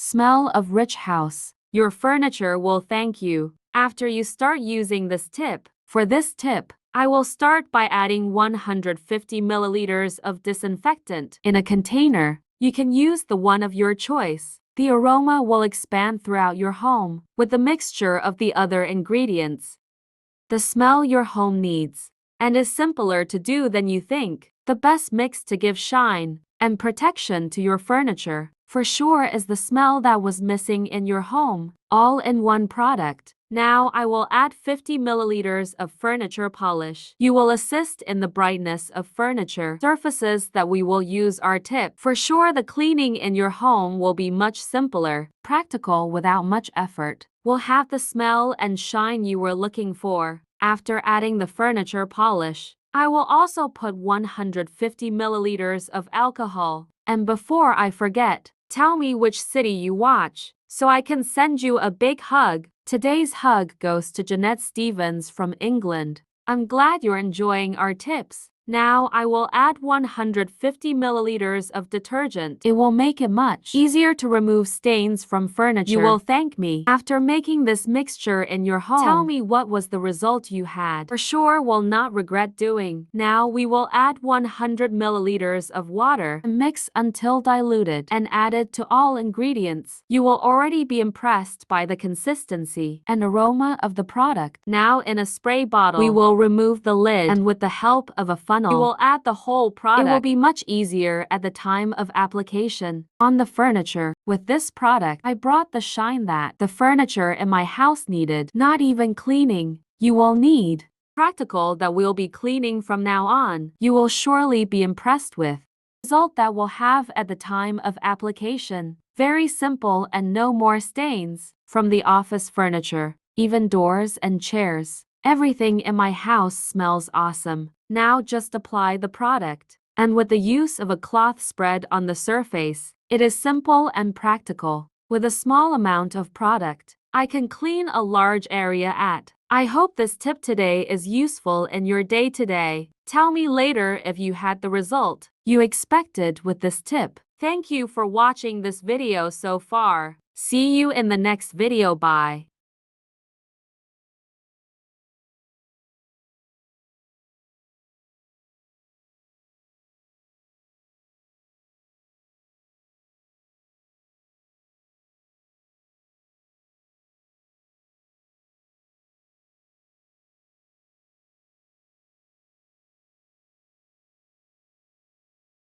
Smell of rich house. Your furniture will thank you after you start using this tip. For this tip, I will start by adding 150 milliliters of disinfectant in a container. You can use the one of your choice. The aroma will expand throughout your home with the mixture of the other ingredients. The smell your home needs, and is simpler to do than you think. The best mix to give shine and protection to your furniture, for sure, is the smell that was missing in your home, all in one product. Now I will add 50 milliliters of furniture polish. You will assist in the brightness of furniture surfaces that we will use our tip. For sure, the cleaning in your home will be much simpler, practical without much effort. Will have the smell and shine you were looking for. After adding the furniture polish, I will also put 150 milliliters of alcohol. And before I forget, tell me which city you watch, so I can send you a big hug. Today's hug goes to Jeanette Stevens from England. I'm glad you're enjoying our tips. Now I will add 150 milliliters of detergent. It will make it much easier to remove stains from furniture. You will thank me. After making this mixture in your home, tell me what was the result you had. For sure will not regret doing. Now we will add 100 milliliters of water. Mix until diluted and added to all ingredients. You will already be impressed by the consistency and aroma of the product. Now in a spray bottle, we will remove the lid, and with the help of a funnel, you will add the whole product. It will be much easier at the time of application on the furniture. With this product, I brought the shine that the furniture in my house needed. Not even cleaning you will need. Practical that we'll be cleaning from now on. You will surely be impressed with the result that we'll have at the time of application. Very simple and no more stains. From the office furniture, even doors and chairs, everything in my house smells awesome. Now just apply the product, and with the use of a cloth spread on the surface, it is simple and practical. With a small amount of product, I can clean a large area at. I hope this tip today is useful in your day-to-day. Tell me later if you had the result you expected with this tip. Thank you for watching this video so far. See you in the next video. Bye.